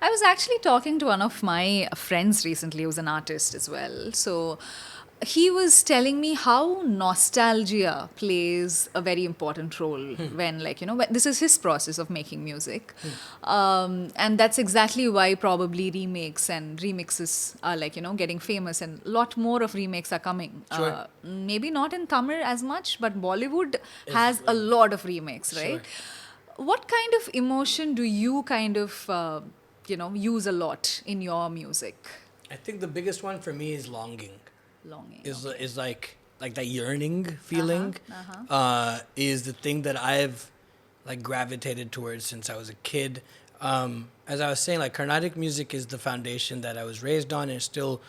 I was actually talking to one of my friends recently who's an artist as well. So he was telling me how nostalgia plays a very important role when, like, this is his process of making music. And that's exactly why probably remakes and remixes are, like, getting famous, and a lot more of remakes are coming. Sure. Maybe not in Tamil as much, but Bollywood It's has a lot of remakes, sure. right? What kind of emotion do you kind of, use a lot in your music? I think the biggest one for me is longing. Longing. Is like that yearning feeling. Is the thing that I've like gravitated towards since I was a kid. As I was saying, like Carnatic music is the foundation that I was raised on, and still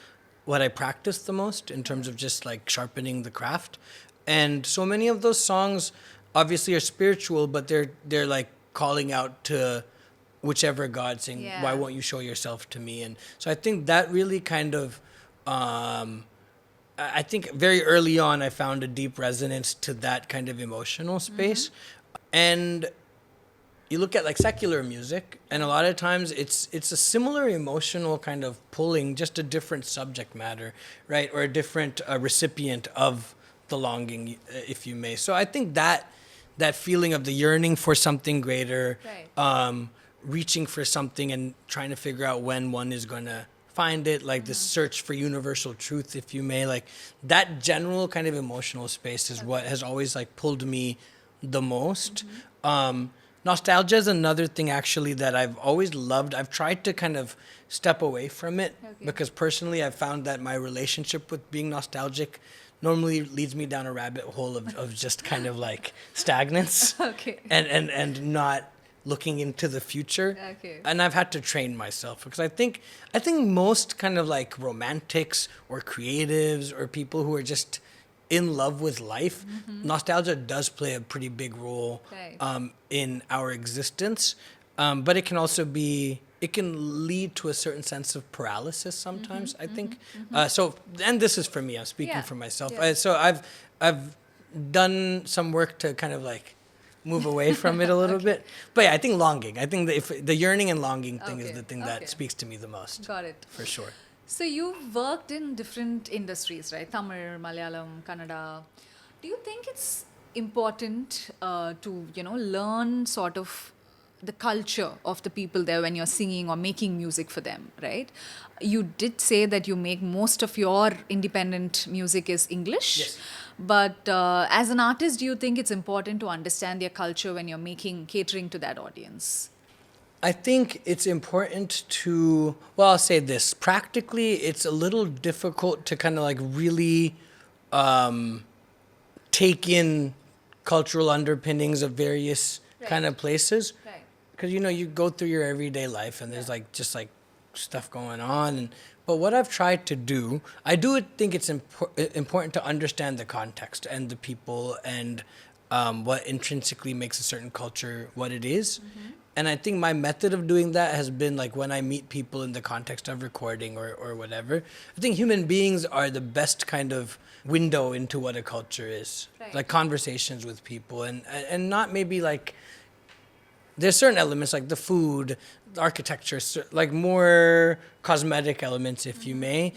what I practice the most in terms of just like sharpening the craft. And so many of those songs obviously are spiritual, but they're like calling out to whichever God, saying, Yeah. "Why won't you show yourself to me?" And so I think that really kind of I think very early on I found a deep resonance to that kind of emotional space. And you look at like secular music, and a lot of times it's a similar emotional kind of pulling, just a different subject matter, right? Or a different recipient of the longing, if you may. So I think that feeling of the yearning for something greater, Right. reaching for something and trying to figure out when one is going to find it, like the search for universal truth, if you may, like that general kind of emotional space is what has always like pulled me the most. Nostalgia is another thing actually that I've always loved. I've tried to kind of step away from it because personally I've found that my relationship with being nostalgic normally leads me down a rabbit hole of just kind of like stagnance Okay. and not looking into the future. Okay. And I've had to train myself because I think most kind of like romantics or creatives or people who are just in love with life, nostalgia does play a pretty big role Right. in our existence. But it can also it can lead to a certain sense of paralysis sometimes, I think. So, and this is for me, I'm speaking Yeah. for myself. Yeah. So I've done some work to kind of like move away from it a little bit. But yeah, I think longing. I think that if the yearning and longing thing is Okay. the thing Okay. that speaks to me the most, Got it. for sure. So you've worked in different industries, right? Tamil, Malayalam, Kannada. Do you think it's important to, learn sort of the culture of the people there when you're singing or making music for them, right? You did say that you make most of your independent music is English. Yes. But as an artist, do you think it's important to understand their culture when you're catering to that audience? I think it's important to, well, I'll say this. Practically, it's a little difficult to kind of like really take in cultural underpinnings of various kind of places. Right. Because, you go through your everyday life and there's like just like stuff going on. But what I've tried to do, I do think it's important to understand the context and the people and what intrinsically makes a certain culture what it is. And I think my method of doing that has been like when I meet people in the context of recording or whatever. I think human beings are the best kind of window into what a culture is. Right. Like conversations with people and not maybe like there's certain elements like the food, the architecture, like more cosmetic elements, if you may,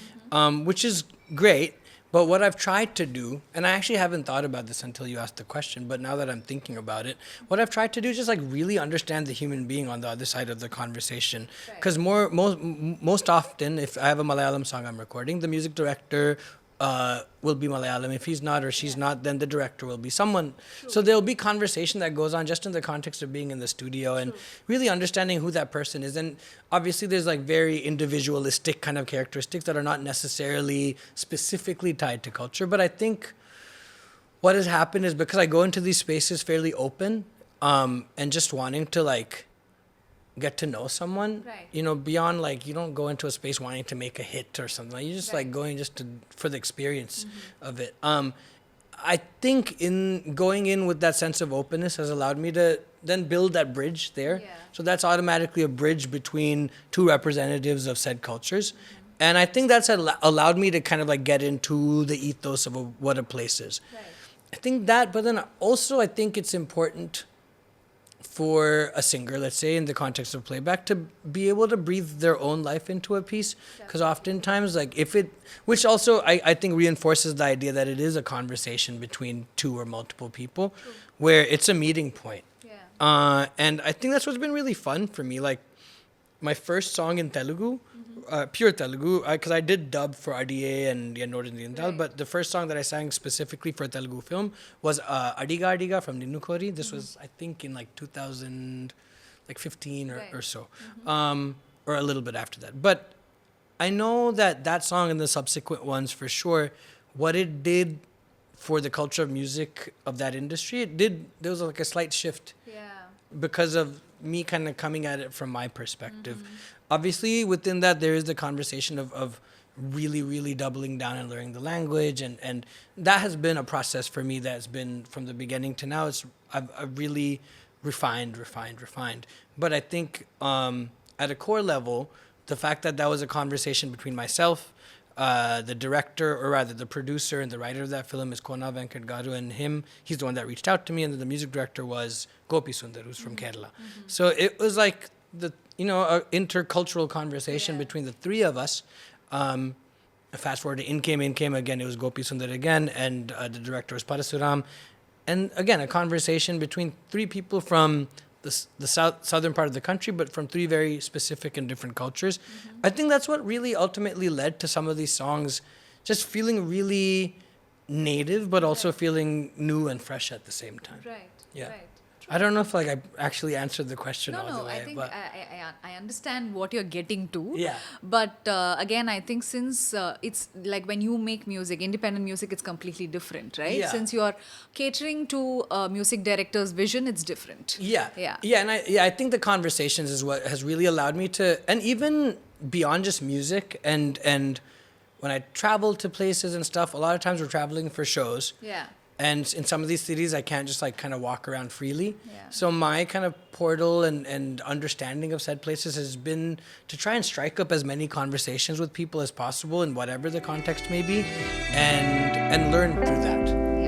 which is great. But what I've tried to do, and I actually haven't thought about this until you asked the question, but now that I'm thinking about it, what I've tried to do is just like really understand the human being on the other side of the conversation. Because most often, if I have a Malayalam song I'm recording, the music director will be Malayalam. If he's not or she's not, then the director will be someone. So there'll be conversation that goes on just in the context of being in the studio and really understanding who that person is. And obviously there's like very individualistic kind of characteristics that are not necessarily specifically tied to culture. But I think what has happened is because I go into these spaces fairly open and just wanting to like get to know someone, Right. beyond like you don't go into a space wanting to make a hit or something. Like, you're just like going just for the experience of it. I think in going in with that sense of openness has allowed me to then build that bridge there. Yeah. So that's automatically a bridge between two representatives of said cultures. And I think that's allowed me to kind of like get into the ethos of what a place is. Right. I think that, but then also I think it's important for a singer, let's say, in the context of playback, to be able to breathe their own life into a piece. Because oftentimes, like, which also I think reinforces the idea that it is a conversation between two or multiple people, where it's a meeting point. Yeah. And I think that's what's been really fun for me. Like, my first song in Telugu, pure Telugu, because I did dub for RDA and Northern Indian Dal, but the first song that I sang specifically for a Telugu film was Adiga Adiga from Ninnu Kori. This was, I think, in like 2015 or so, or a little bit after that. But I know that song and the subsequent ones, for sure, what it did for the culture of music of that industry, there was like a slight shift. Yeah. Because of me kind of coming at it from my perspective. Obviously, within that, there is the conversation of really, really doubling down and learning the language. And that has been a process for me that's been from the beginning to now. I've really refined. But I think at a core level, the fact that was a conversation between myself, the director, or rather the producer and the writer of that film is Kona Venkat Garu, and he's the one that reached out to me, and then the music director was Gopi Sundar, who's from Kerala. So it was like a intercultural conversation between the three of us. Fast forward to In Came again, it was Gopi Sundar again, and the director was Parasuram. And again, a conversation between three people from the southern part of the country, but from three very specific and different cultures. I think that's what really ultimately led to some of these songs just feeling really native, but also feeling new and fresh at the same time. Right. Yeah. Right. I don't know if like I actually answered the question all the No, way. I think but I understand what you're getting to. Yeah. But again, I think since it's like when you make music, independent music, it's completely different, right? Yeah. Since you're catering to a music director's vision, it's different. Yeah. Yeah. Yeah, and I think the conversations is what has really allowed me to, and even beyond just music and when I travel to places and stuff, a lot of times we're traveling for shows. Yeah. And in some of these cities, I can't just like kind of walk around freely. Yeah. So my kind of portal and understanding of said places has been to try and strike up as many conversations with people as possible in whatever the context may be, and learn through that.